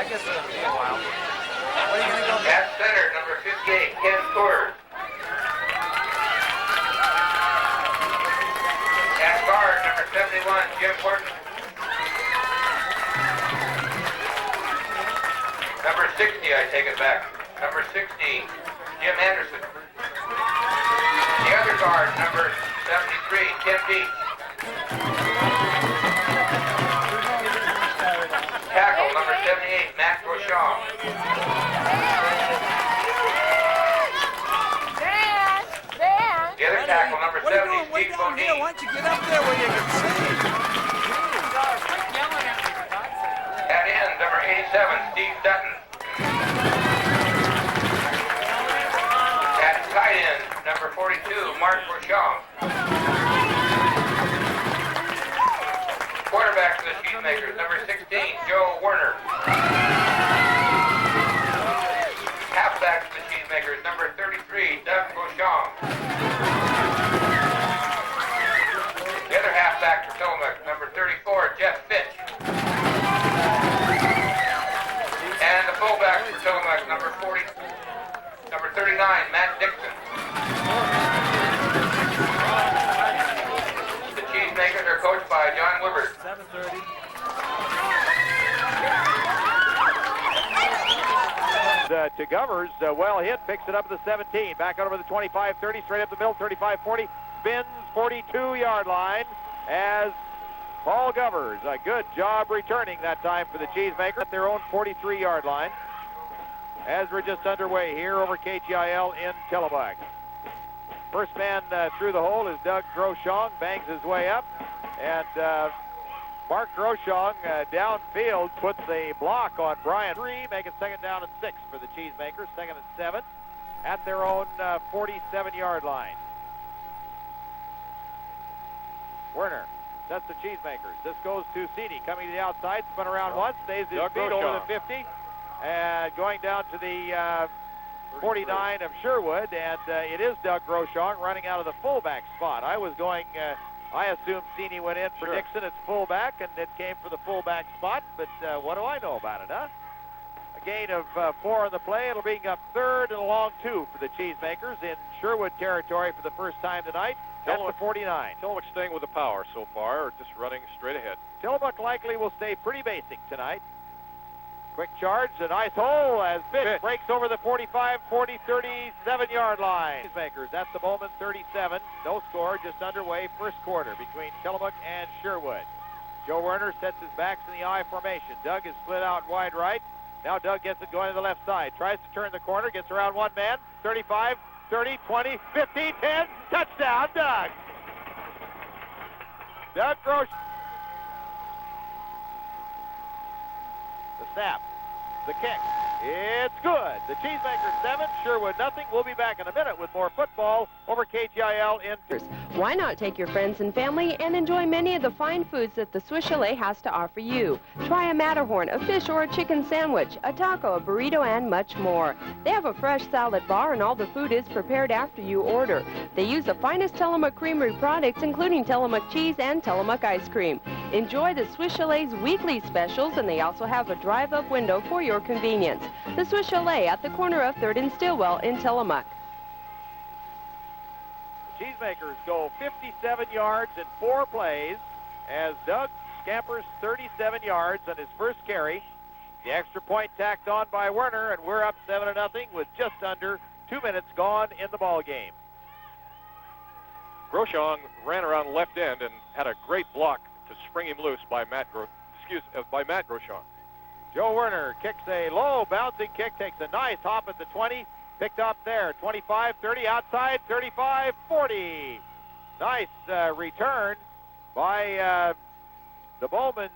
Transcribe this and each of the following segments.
I guess it's going to be a while. What are you going to go At center, number 58, Ken Coors. At guard, number 71, Jim Horton. Number 60, I take it back. Number 60, Jim Anderson. The other guard, number 73, Tim Beach. Tackle, number 78, Matt Rochon. The other tackle, number 70, Steve Bodine. Why don't you get up there where you can see? At end, number 87, Steve Dutton. At tight end, number 42, Mark Rochon. Quarterback for the Cheesemakers, number 16, Joe Werner. Halfback for the Cheesemakers, number 33, Doug Rochon. The other halfback for Tillamook, number 34, Jeff Fitch. And the fullback for Tillamook, number 39, Matt Dixon. The Cheesemakers are coached by John Wibbert. 7:30. To Govers, well hit, picks it up at the 17, back over the 25-30, straight up the middle, 35-40, spins 42-yard line as Paul Govers, a good job returning that time for the Cheesemakers at their own 43-yard line as we're just underway here over KGIL in Tillamook. First man through the hole is Doug Groshong, bangs his way up, and Mark Groshong downfield puts a block on Brian. 3, making second down and 6 for the Cheesemakers, second and 7 at their own 47-yard line. Werner sets the Cheesemakers. This goes to Cini, coming to the outside, spun around once, stays his feet over the 50, and going down to the 49 of Sherwood, and it is Doug Groshong running out of the fullback spot. I was going... I assumed Cini went in for Dixon at fullback, and it came for the fullback spot, but what do I know about it, huh? A gain of 4 on the play. It'll bring up 3rd and a long 2 for the Cheesemakers in Sherwood territory for the first time tonight. That's the 49. Tillamook staying with the power so far, or just running straight ahead. Tillamook likely will stay pretty basic tonight. Quick charge, a nice hole as Fish breaks over the 45, 40, 37-yard line. Cheesemakers at the moment 37. No score, just underway first quarter between Tillamook and Sherwood. Joe Werner sets his backs in the I formation. Doug is split out wide right. Now Doug gets it going to the left side. Tries to turn the corner, gets around one man. 35, 30, 20, 15, 10. Touchdown, Doug! Doug Grosh. The snap, the kick, it's good. The Cheesemakers 7, Sherwood nothing. We'll be back in a minute with more football over KGIL in... Why not take your friends and family and enjoy many of the fine foods that the Swiss Chalet has to offer you? Try a Matterhorn, a fish or a chicken sandwich, a taco, a burrito, and much more. They have a fresh salad bar, and all the food is prepared after you order. They use the finest Tillamook Creamery products, including Tillamook cheese and Tillamook ice cream. Enjoy the Swiss Chalet's weekly specials, and they also have a drive-up window for your convenience. The Swiss Chalet at the corner of 3rd and Stillwell in Tillamook. Cheesemakers go 57 yards in 4 plays as Doug scampers 37 yards on his first carry. The extra point tacked on by Werner, and we're up 7-0 with just under 2 minutes gone in the ball game. Groshong ran around left end and had a great block to spring him loose by Matt Groshong. Joe Werner kicks a low bouncing kick, takes a nice hop at the 20, picked up there, 25, 30, outside, 35, 40. Nice return by the Bowman's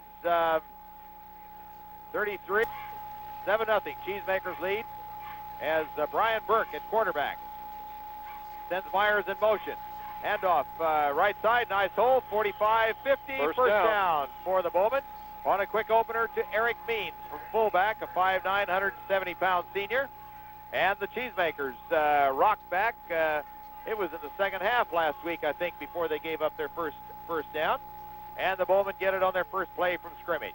33. 7-0, Cheesemakers lead as Brian Burke at quarterback. Sends Myers in motion. Handoff right side, nice hole, 45, 50, first down for the Bowman. On a quick opener to Eric Means from fullback, a 5'9", 170-pound senior. And the Cheesemakers rock back. It was in the second half last week, I think, before they gave up their first down. And the Bowmen get it on their first play from scrimmage.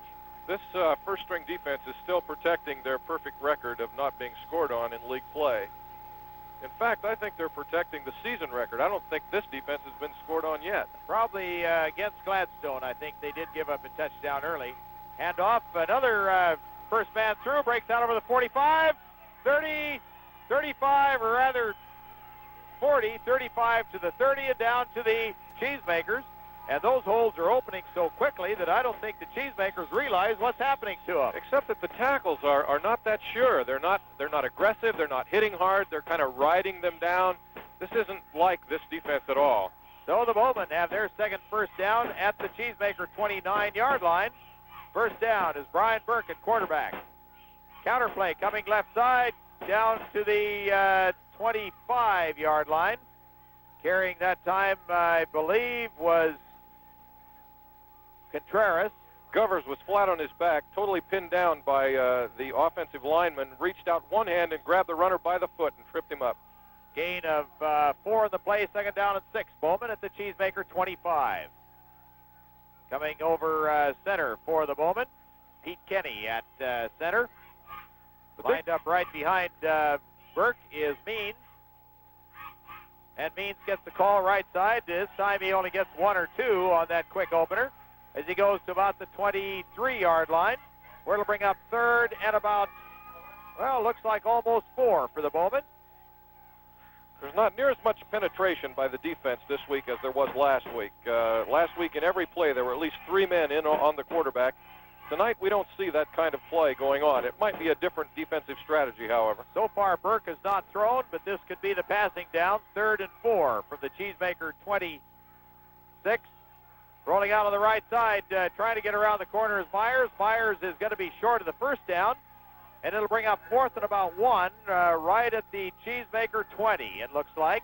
This first-string defense is still protecting their perfect record of not being scored on in league play. In fact, I think they're protecting the season record. I don't think this defense has been scored on yet. Probably against Gladstone, I think they did give up a touchdown early. Hand off, another first man through, breaks out over the 45, 30, 35, or rather 40, 35 to the 30, and down to the Cheesemakers. And those holes are opening so quickly that I don't think the Cheesemakers realize what's happening to them. Except that the tackles are not that sure. They're not aggressive. They're not hitting hard. They're kind of riding them down. This isn't like this defense at all. So the Bowmen have their second first down at the Cheesemaker 29-yard line. First down is Brian Burke at quarterback. Counterplay coming left side down to the 25-yard line. Carrying that time, I believe, was Contreras. Govers was flat on his back, totally pinned down by the offensive lineman, reached out one hand and grabbed the runner by the foot and tripped him up. Gain of 4 in the play, second down and 6. Bowman at the Cheesemaker 25. Coming over center for the Bowman, Pete Kenny at center. Lined up right behind Burke is Means. And Means gets the call right side. This time he only gets 1 or 2 on that quick opener as he goes to about the 23-yard line, where it'll bring up third and about, well, looks like almost 4 for the Bowmen. There's not near as much penetration by the defense this week as there was last week. Last week in every play there were at least 3 men in on the quarterback. Tonight we don't see that kind of play going on. It might be a different defensive strategy, however. So far Burke has not thrown, but this could be the passing down. 3rd and 4 from the Cheesemaker 26. Rolling out on the right side, trying to get around the corner is Myers. Myers is going to be short of the first down, and it'll bring up 4th and about 1 right at the Cheesemaker 20, it looks like.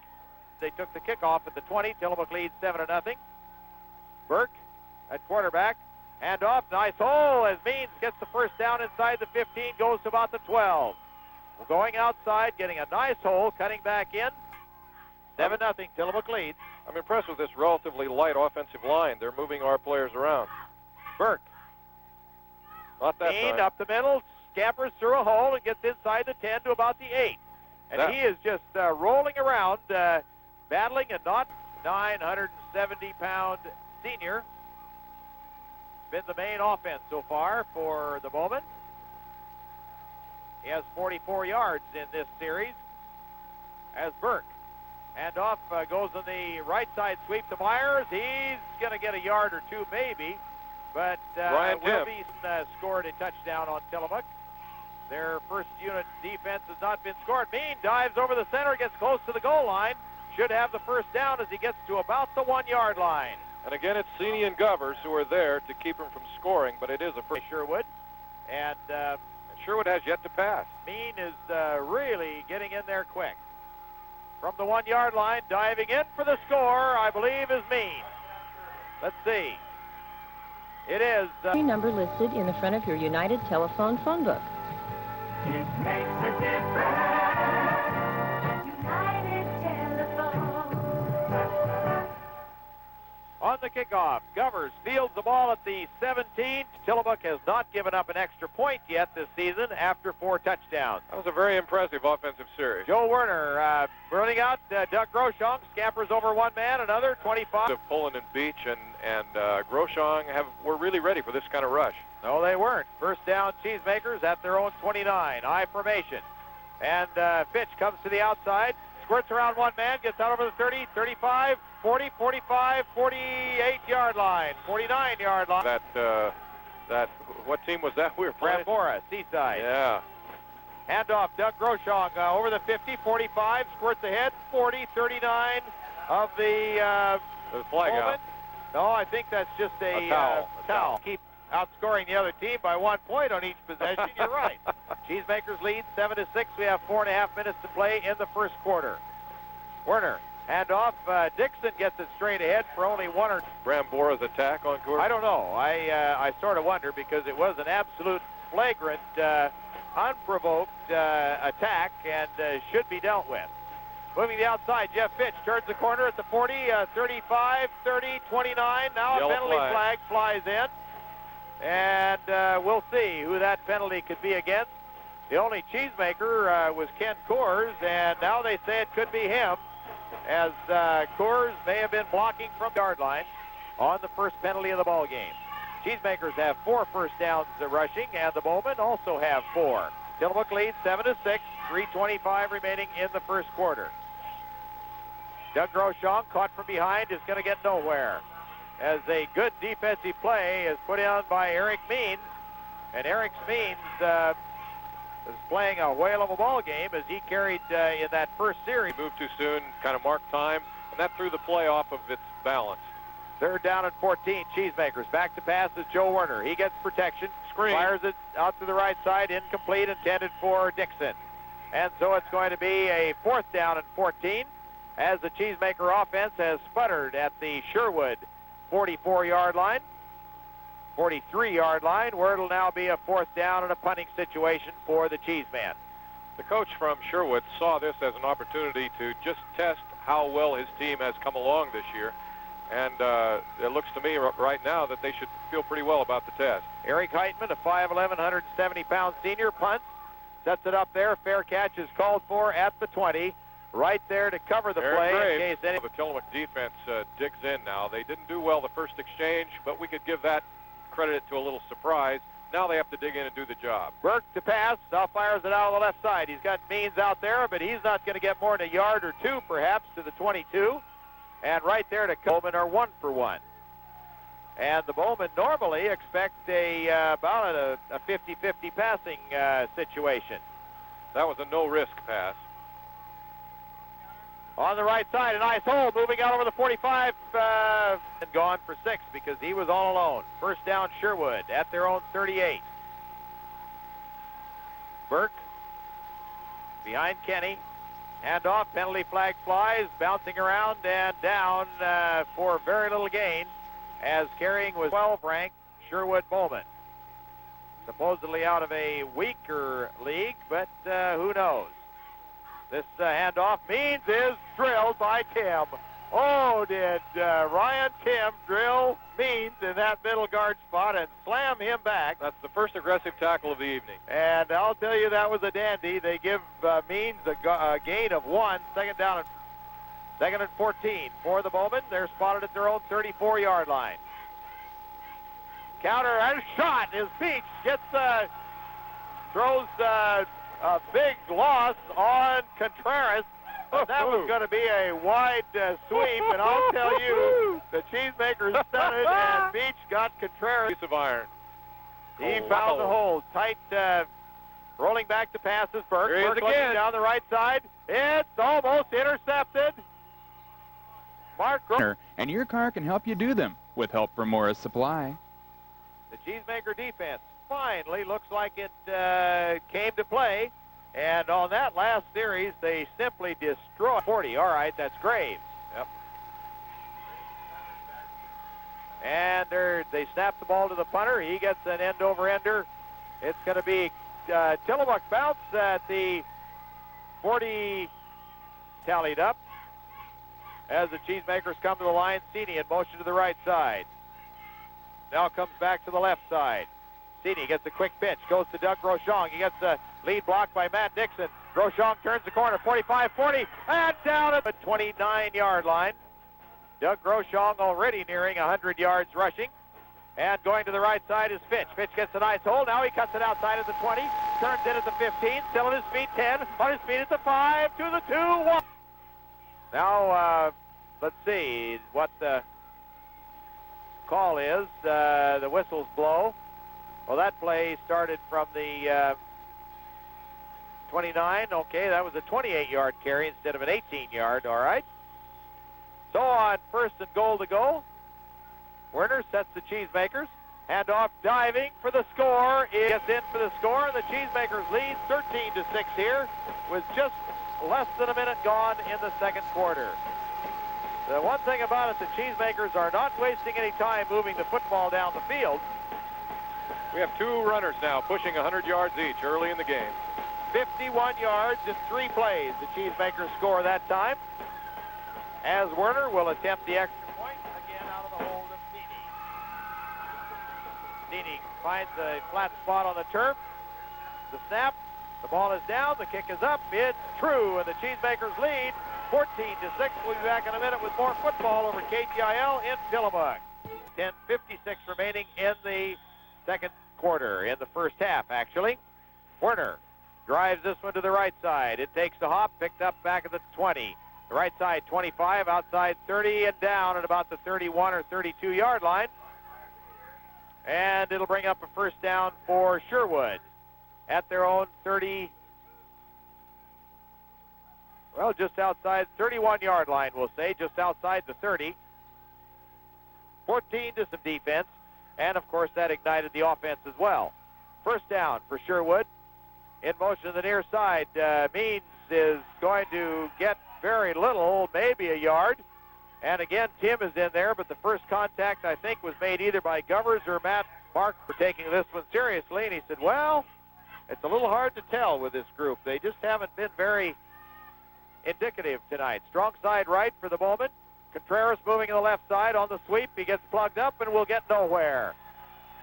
They took the kickoff at the 20. Tillamook leads 7-0. Burke at quarterback. Hand off, nice hole as Means gets the first down inside the 15, goes to about the 12. We're going outside, getting a nice hole, cutting back in. 7-0, Tillamook leads. I'm impressed with this relatively light offensive line. They're moving our players around. Burke. Not that Mean time. up the middle, scampers through a hole and gets inside the 10 to about the 8. And he is just rolling around, battling a not 970-pound senior. Been the main offense so far for the Bowmen. He has 44 yards in this series as Burke. Hand off goes on the right side sweep to Myers. He's going to get a yard or 2 maybe, but Will Beeson scored a touchdown on Tillamook. Their first unit defense has not been scored. Mean dives over the center, gets close to the goal line. Should have the first down as he gets to about the 1-yard line. And again, it's Sini and Govers who are there to keep him from scoring, but it is a first. Sherwood. And Sherwood has yet to pass. Mean is really getting in there quick. From the 1-yard line, diving in for the score, I believe, is Mean. Let's see. It is... number listed in the front of your United Telephone phone book. It makes a difference. United Telephone. On the kickoff, Govers fields the ball at the 17. Tillamook has not given up an extra point yet this season after 4 touchdowns. That was a very impressive offensive series. Joe Werner running out. Doug Groshong scampers over 1 man, another 25. Of Pullen and Beach and Groshong were really ready for this kind of rush. No, they weren't. First down, Cheesemakers at their own 29. I formation. And Fitch comes to the outside, squirts around 1 man, gets out over the 30, 35, 40, 45, 48-yard line, 49-yard line. What team was that we were playing? Brambora, Seaside. Yeah. Handoff, Doug Groshong over the 50, 45, squirts ahead, 40, 39 of the flag out. No, I think that's just a towel. Keep outscoring the other team by 1 point on each possession. You're right. Cheesemakers lead 7-6. We have 4.5 minutes to play in the first quarter. Werner, handoff. Dixon gets it straight ahead for only 1 or... Brambora's attack on course? I don't know. I sort of wonder because it was an absolute flagrant, unprovoked attack and should be dealt with. Moving to the outside, Jeff Fitch turns the corner at the 40, 35, 30, 29. Now Yellow a penalty flag flies in. And we'll see who that penalty could be against. The only cheesemaker was Ken Coors, and now they say it could be him, as Coors may have been blocking from the yard line on the first penalty of the ball game. Cheesemakers have 4 first downs rushing, and the Bowmen also have 4. Tillamook leads 7-6, 3:25 remaining in the first quarter. Doug Groshong, caught from behind, is going to get nowhere, as a good defensive play is put in by Eric Means, and Eric Means is playing a whale of a ball game as he carried in that first series. Moved too soon, kind of marked time, and that threw the play off of its balance. 3rd down and 14, Cheesemakers. Back to pass is Joe Werner. He gets protection. Screen. Fires it out to the right side, incomplete, intended for Dixon. And so it's going to be a 4th down and 14, as the Cheesemaker offense has sputtered at the Sherwood 44-yard line, 43-yard line, where it'll now be a 4th down and a punting situation for the Cheeseman. The coach from Sherwood saw this as an opportunity to just test how well his team has come along this year. And it looks to me right now that they should feel pretty well about the test. Eric Heitman, a 5'11", 170-pound senior, punts, sets it up there. Fair catch is called for at the 20. Right there to cover the play in case any... The Tillamook defense digs in now. They didn't do well the first exchange, but we could give that credit to a little surprise. Now they have to dig in and do the job. Burke to pass. Now fires it out on the left side. He's got Means out there, but he's not going to get more than a yard or 2, perhaps, to the 22. And right there to Bowman are 1 for 1. And the Bowmen normally expect about a 50-50 passing situation. That was a no-risk pass. On the right side, a nice hole, moving out over the 45, and gone for 6 because he was all alone. 1st down, Sherwood at their own 38. Burke behind Kenny. Handoff, penalty flag flies, bouncing around and down for very little gain, as carrying was 12th-ranked Sherwood Bowman. Supposedly out of a weaker league, but who knows? This handoff Means is drilled by Tim. Oh, did Ryan Tim drill Means in that middle guard spot and slam him back. That's the first aggressive tackle of the evening. And I'll tell you, that was a dandy. They give Means a gain of 1, 2nd down and 2nd and 14 for the Bowmen. They're spotted at their own 34-yard line. Counter and shot is Beach. Throws a big loss on Contreras. That was going to be a wide sweep, and I'll tell you, the Cheesemakers done it, and Beach got Contreras. Piece of iron. He found the hole. Tight, rolling back to pass is Burke. Here he is Burke looking again. down the right side. It's almost intercepted. Mark Grover. And your car can help you do them with help from Morris Supply. The Cheesemaker defense finally looks like it came to play. And on that last series, they simply destroyed 40. All right, that's Graves. Yep. And they snap the ball to the punter. He gets an end-over-ender. It's going to be Tillamook bounce at the 40 tallied up. As the Cheesemakers come to the line, Sini in motion to the right side. Now comes back to the left side. Sini gets a quick pitch, goes to Doug Groshong. He gets a lead block by Matt Dixon. Groshong turns the corner, 45-40, and down at the 29-yard line. Doug Groshong already nearing 100 yards rushing. And going to the right side is Fitch. Fitch gets a nice hole. Now he cuts it outside of the 20, turns in at the 15, still on his feet, 10, on his feet at the 5, to the 2, 1. Now, let's see what the call is. The whistles blow. Well, that play started from the 29. Okay, that was a 28-yard carry instead of an 18-yard. All right. So on 1st and goal to go, Werner sets the Cheesemakers. Handoff diving for the score. It gets in for the score. The Cheesemakers lead 13-6 here with just less than a minute gone in the 2nd quarter. The one thing about it, the Cheesemakers are not wasting any time moving the football down the field. We have 2 runners now pushing 100 yards each early in the game. 51 yards in 3 plays. The Cheesemakers score that time, as Werner will attempt the extra point, again out of the hold of Feeney. Steeny finds a flat spot on the turf. The snap. The ball is down. The kick is up. It's true, and the Cheesemakers lead 14-6. We'll be back in a minute with more football over KTIL in Tillamook. 10:56 remaining in the second quarter, in the first half, actually. Werner drives this one to the right side. It takes a hop, picked up back at the 20. The right side 25, outside 30, and down at about the 31 or 32-yard line. And it'll bring up a first down for Sherwood at their own 30, well, just outside 31-yard line, we'll say, just outside the 30. 14 to some defense, and of course that ignited the offense as well. First down for Sherwood. In motion to the near side, Means is going to get very little, maybe a yard. And again, Tim is in there, but the first contact, I think, was made either by Govers or Matt Mark for taking this one seriously. And he said, well, it's a little hard to tell with this group. They just haven't been very indicative tonight. Strong side right for the moment. Contreras moving to the left side on the sweep. He gets plugged up and will get nowhere.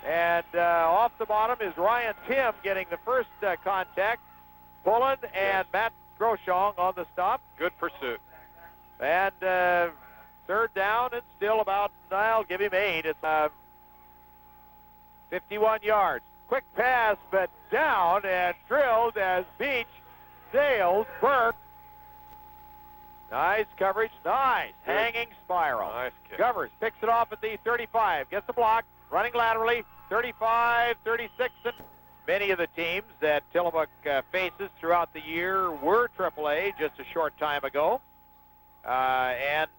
And off the bottom is Ryan Tim getting the first contact. Pullen and Matt Groshong on the stop. Good pursuit. And third down and still about, I'll give him 8. It's 51 yards. Quick pass, but down and drilled as Beach sails Burke. Nice coverage. Nice. Good. Hanging spiral. Nice kick. Govers picks it off at the 35. Gets the block. Running laterally. 35, 36. And many of the teams that Tillamook faces throughout the year were AAA just a short time ago. And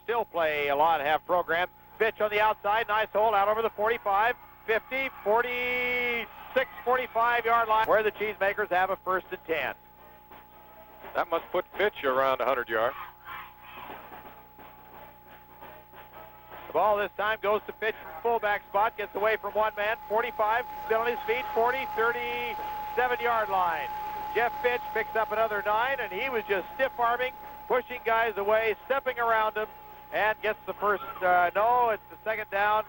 still play a lot, have programs. Pitch on the outside. Nice hole out over the 45, 50, 46, 45-yard line where the Cheesemakers have a 1st and 10. That must put Fitch around 100 yards. The ball this time goes to Fitch from fullback spot, gets away from one man, 45, still on his feet, 40, 37-yard line. Jeff Fitch picks up another 9, and he was just stiff-arming, pushing guys away, stepping around them, and gets the first, no, it's the second down.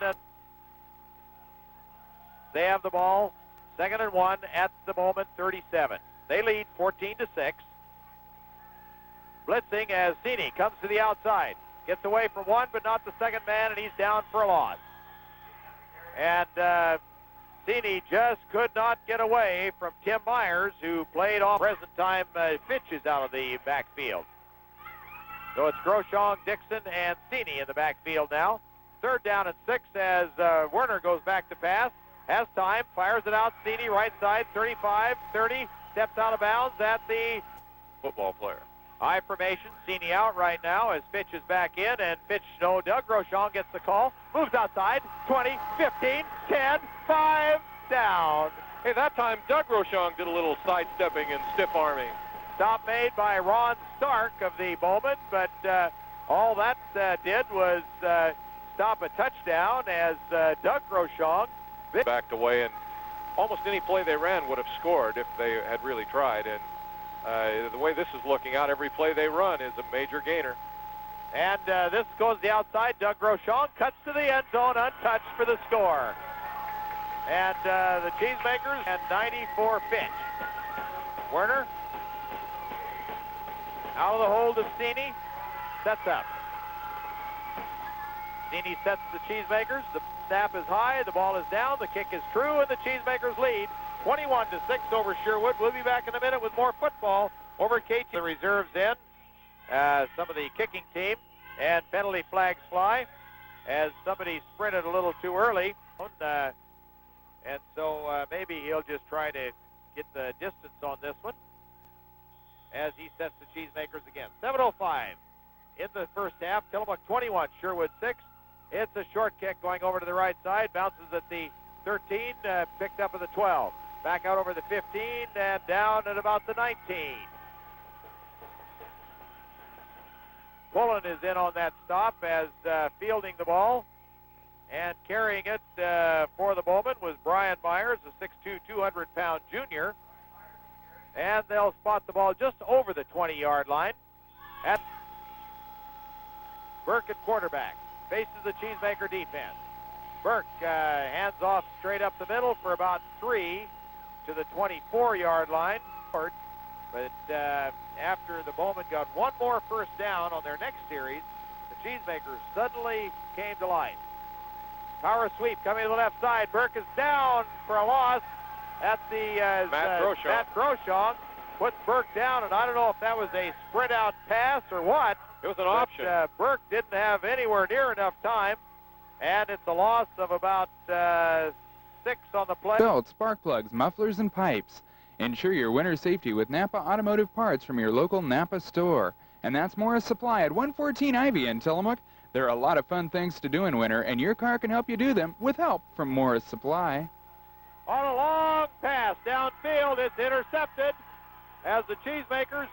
They have the ball, 2nd and 1 at the moment, 37. They lead 14-6. Blitzing as Steeny comes to the outside. Gets away from one, but not the second man, and he's down for a loss. And Steeny just could not get away from Tim Myers, who played off present time pitches out of the backfield. So it's Groshong, Dixon, and Steeny in the backfield now. 3rd down and 6 as Werner goes back to pass. Has time, fires it out. Steeny right side, 35, 30, steps out of bounds at the Football player. I formation. Steeny out right now as Fitch is back in, and Fitch, no, Doug Groshong gets the call. Moves outside, 20, 15, 10, 5, down. Hey, that time Doug Groshong did a little sidestepping and stiff arming. Stop made by Ron Stark of the Bowman, but all that did was stop a touchdown as Doug Groshong backed away, and almost any play they ran would have scored if they had really tried. And the way this is looking out, every play they run is a major gainer. And this goes the outside. Doug Groshong cuts to the end zone untouched for the score. And the Cheesemakers and 94 Fitch. Werner out of the hold of Steeny. Sets up. Steeny sets the Cheesemakers. The snap is high. The ball is down. The kick is true, and the Cheesemakers lead 21-6 over Sherwood. We'll be back in a minute with more football over KT. The reserves in, some of the kicking team, and penalty flags fly as somebody sprinted a little too early. And so maybe he'll just try to get the distance on this one as he sets the Cheesemakers again. 7:05 in the first half. Tillamook 21, Sherwood 6. It's a short kick going over to the right side. Bounces at the 13, picked up at the 12. Back out over the 15 and down at about the 19. Pullen is in on that stop as fielding the ball. And carrying it for the Bowman was Brian Myers, a 6'2", 200-pound junior. And they'll spot the ball just over the 20-yard line. At Burke at quarterback. Faces the Cheesemaker defense. Burke hands off straight up the middle for about 3 to the 24-yard line. But after the Bowmen got one more first down on their next series, the Cheesemakers suddenly came to life. Power sweep coming to the left side. Burke is down for a loss at the Matt Groshong puts Burke down, and I don't know if that was a spread out pass or what. It was an option. Burke didn't have anywhere near enough time, and it's a loss of about 6 on the play. Belts, spark plugs, mufflers, and pipes. Ensure your winter safety with Napa Automotive Parts from your local Napa store. And that's Morris Supply at 114 Ivy in Tillamook. There are a lot of fun things to do in winter, and your car can help you do them with help from Morris Supply. On a long pass downfield, it's intercepted as the Cheesemakers,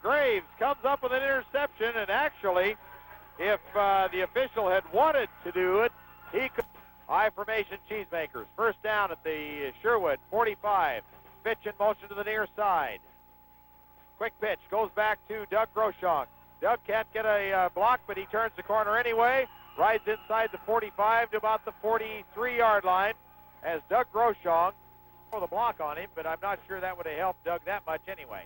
Graves comes up with an interception, and actually, if the official had wanted to do it, he could. High formation Cheesemakers. First down at the Sherwood 45. Pitch in motion to the near side. Quick pitch goes back to Doug Groshong. Doug can't get a block, but he turns the corner anyway. Rides inside the 45 to about the 43-yard line as Doug Groshong for the block on him, but I'm not sure that would have helped Doug that much anyway.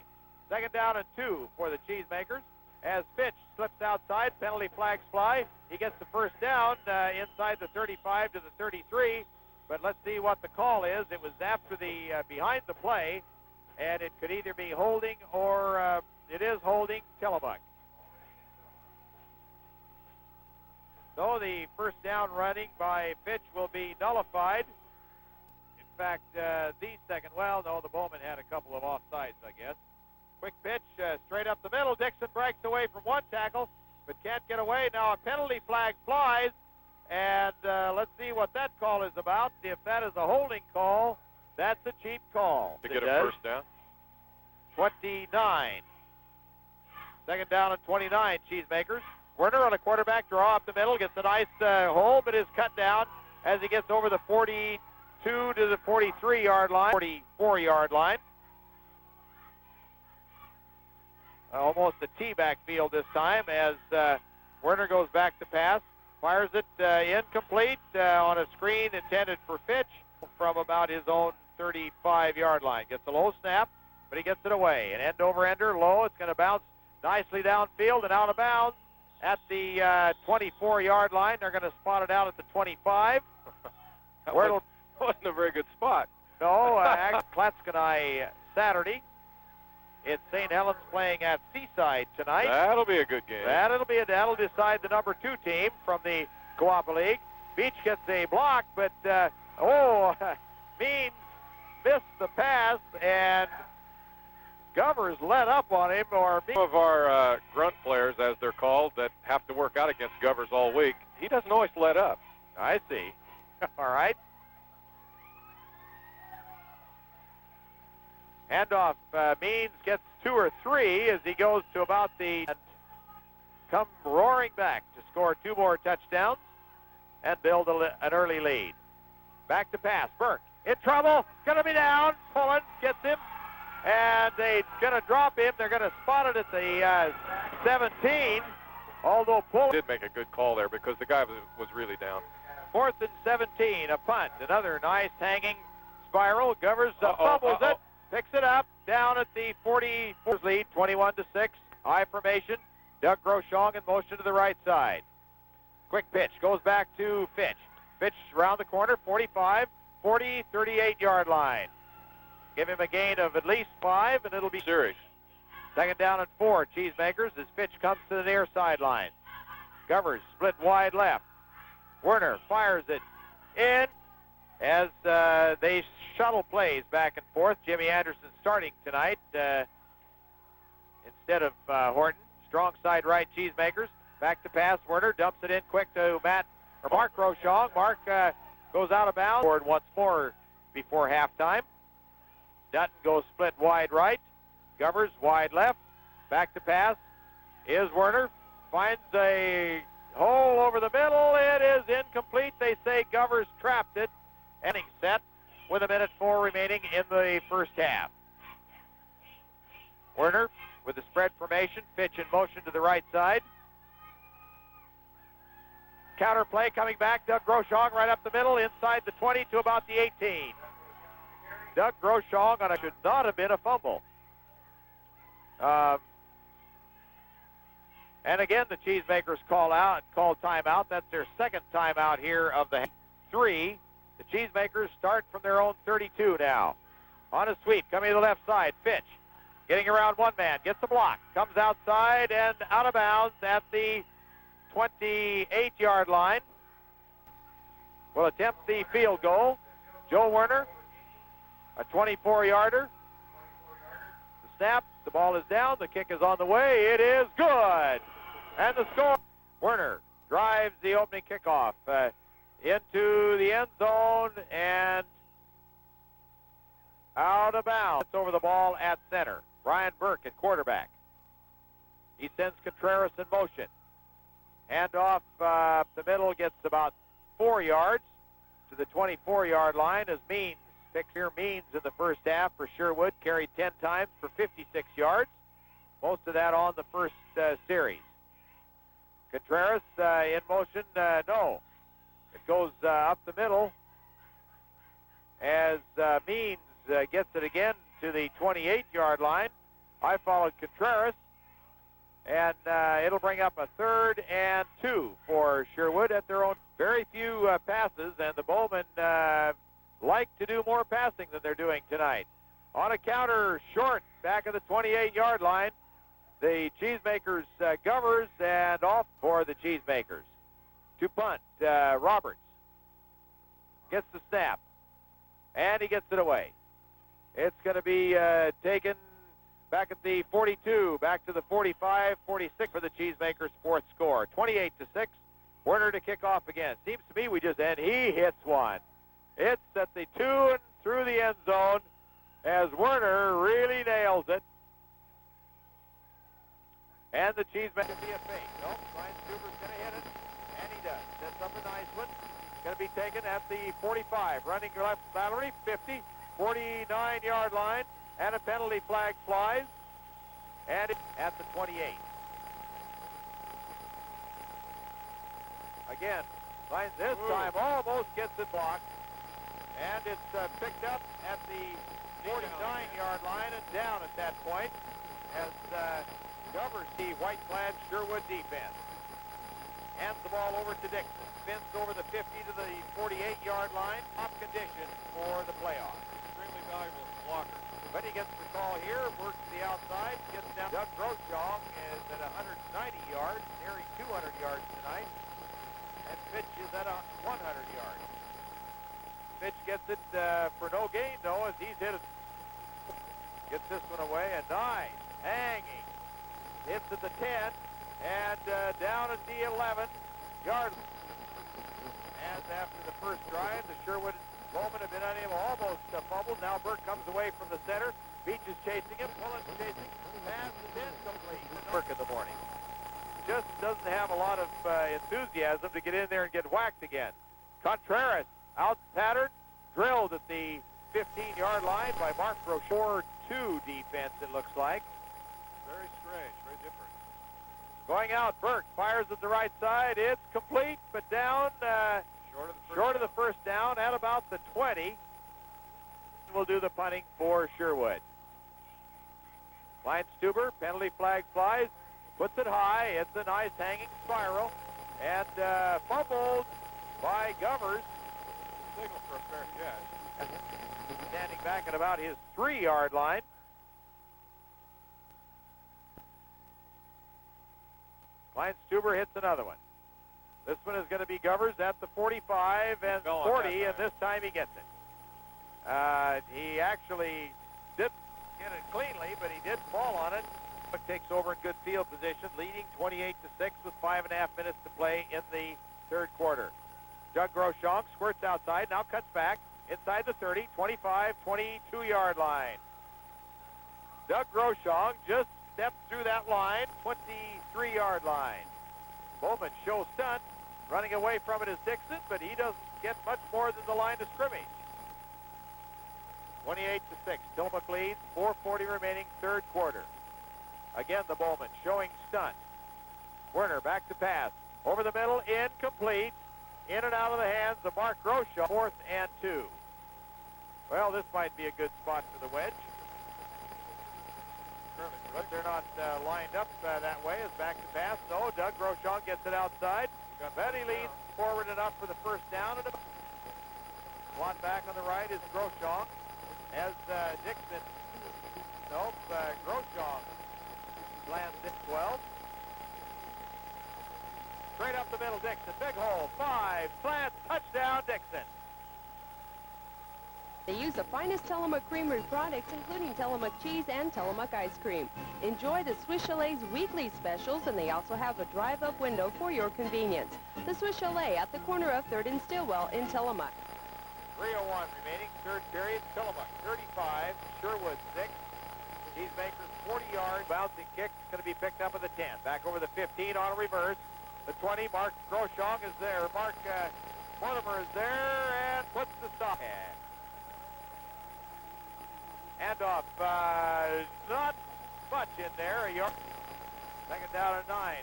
Second down and 2 for the Cheesemakers. As pitch slips outside, penalty flags fly. He gets the first down inside the 35 to the 33, but let's see what the call is. It was after the behind the play, and it could either be holding or it is holding Tillamook. So the first down running by Fitch will be nullified. In fact, the Bowmen had a couple of offsides, I guess. Quick pitch, straight up the middle. Dixon breaks away from one tackle, but can't get away. Now a penalty flag flies, and let's see what that call is about. If that is a holding call, that's a cheap call. To get a first down. 29. Second down and 29, Cheesemakers. Werner on a quarterback draw up the middle, gets a nice hole, but is cut down as he gets over the 42 to the 43-yard line, 44-yard line. Almost a T-back field this time as Werner goes back to pass, fires it incomplete on a screen intended for Fitch from about his own 35-yard line. Gets a low snap, but he gets it away. An end-over-ender, low. It's going to bounce nicely downfield and out of bounds at the 24-yard line. They're going to spot it out at the 25. That wasn't a very good spot. No, Klatskanai Saturday. It's St. Helens playing at Seaside tonight. That'll be a good game. That'll decide the number 2 team from the Coapa League. Beach gets a block, but Means missed the pass, and Govers let up on him. Some of our grunt players, as they're called, that have to work out against Govers all week, he doesn't always let up. I see. All right. Handoff, Means gets 2 or 3 as he goes to about the... and come roaring back to score 2 more touchdowns and build an early lead. Back to pass. Burke in trouble. Going to be down. Pullen gets him. And they're going to drop him. They're going to spot it at the 17. Although Pullen did make a good call there because the guy was really down. 4th and 17. A punt. Another nice hanging spiral. Govers fumbles it. Picks it up down at the 44 lead, 21-6. High formation. Doug Groshong in motion to the right side. Quick pitch goes back to Fitch. Fitch around the corner, 45, 40, 38-yard line. Give him a gain of at least 5, and it'll be series. Second down and 4. Cheesemakers as Fitch comes to the near sideline. Govers split wide left. Werner fires it in. As they shuttle plays back and forth. Jimmy Anderson starting tonight instead of Horton. Strong side right, Cheesemakers. Back to pass. Werner dumps it in quick to Mark Groshong. Mark goes out of bounds. Forward once more before halftime. Dutton goes split wide right. Govers wide left. Back to pass is Werner. Finds a hole over the middle. It is incomplete. They say Govers trapped it. Ending set with 1:04 remaining in the first half. Werner with the spread formation. Fitch in motion to the right side. counter play coming back. Doug Groshong right up the middle, inside the 20 to about the 18. Doug Groshong on a should not have been a fumble. And again, the Cheesemakers call timeout. That's their second timeout here of the 3. The Cheesemakers start from their own 32 now. On a sweep, coming to the left side, Fitch. Getting around one man, gets the block, comes outside and out of bounds at the 28-yard line. Will attempt the field goal. Joe Werner, a 24-yarder. The snap, the ball is down, the kick is on the way, it is good. And the score, Werner drives the opening kickoff into the end zone and out of bounds. It's over the ball at center. Brian Burke at quarterback. He sends Contreras in motion. Handoff up the middle, gets about 4 yards to the 24-yard line as Means picks here. Means in the first half for Sherwood carried 10 times for 56 yards. Most of that on the first series. Contreras in motion, no. It goes up the middle as Means gets it again to the 28-yard line. I followed Contreras, and it'll bring up a 3rd and 2 for Sherwood at their own. Very few passes, and the Bowmen like to do more passing than they're doing tonight. On a counter short back of the 28-yard line, the Cheesemakers Govers, and off for the Cheesemakers. To punt, Roberts gets the snap, and he gets it away. It's going to be taken back at the 42, back to the 45, 46 for the Cheesemakers' 4th score. 28-6. Werner to kick off again. Seems to me and he hits one. It's at the 2 and through the end zone as Werner really nails it. And the Cheesemakers be a fake. Nope, Ryan Stuber's going to hit it, and he does. Sets up a nice one. Going to be taken at the 45. Running left laterally, 50, 49-yard line, and a penalty flag flies. And at the 28. Again, finds this time almost gets it blocked. And it's picked up at the 49-yard line and down at that point as Govers the white-clad Sherwood defense. Hands the ball over to Dixon. Spins over the 50 to the 48-yard line. Top condition for the playoffs. Extremely valuable blocker. But he gets the call here, works to the outside, gets down. Doug Groshong is at 190 yards, nearing 200 yards tonight. And Fitch is at 100 yards. Fitch gets it for no gain, though, as he's hit it. Gets this one away, and nice, hanging. Hits at the 10, and down at the 11-yard. As after the first drive, the Sherwood Bowmen have been unable, almost fumbled. Now Burke comes away from the center. Beach is chasing him. Pullen's chasing. Pass is incomplete. Burke in the morning. Just doesn't have a lot of enthusiasm to get in there and get whacked again. Contreras out pattern, drilled at the 15-yard line by Mark Brochure. 4-2 defense, it looks like. Very strange, very different. Going out, Burke fires at the right side. It's complete, but down short of the first down at about the 20. We'll do the punting for Sherwood. Klein Stuber, penalty flag flies, puts it high. It's a nice hanging spiral, and fumbled by Govers. Signal for a fair catch. Standing back at about his 3-yard line. Klein Stuber hits another one. This one is going to be Govers at the 45 and 40, and this time he gets it. He actually didn't get it cleanly, but he did fall on it. Takes over in good field position, leading 28-6 with 5.5 minutes to play in the third quarter. Doug Groshong squirts outside, now cuts back inside the 30, 25, 22-yard line. Doug Groshong just stepped through that line, 23-yard line. Bowman shows stunt. Running away from it is Dixon, but he doesn't get much more than the line of scrimmage. 28-6. Tillamook leads. 4:40 remaining, third quarter. Again, the Bowman showing stunt. Werner back to pass. Over the middle, incomplete. In and out of the hands of Mark Groshaw. 4th and 2. Well, this might be a good spot for the wedge. But they're not lined up that way. As back to pass. No, Doug Groshaw gets it outside. But he leads forward enough for the first down. And one back on the right is Groshaw. As Dixon. Nope, Groshaw lands at 12. Straight up the middle, Dixon. Big hole. 5. Slants. Touchdown, Dixon. They use the finest Tillamook Creamery products, including Tillamook cheese and Tillamook ice cream. Enjoy the Swiss Chalet's weekly specials, and they also have a drive-up window for your convenience. The Swiss Chalet at the corner of 3rd and Stillwell in Tillamook. 3:01 remaining, third period. Tillamook 35, Sherwood 6. Cheesemakers 40 yards. Bouncing kick is going to be picked up at the 10. Back over the 15 on a reverse. The 20, Mark Groshaw is there. Mark Mortimer is there and puts the stop. Handoff, not much in there. A yard. Second down and 9.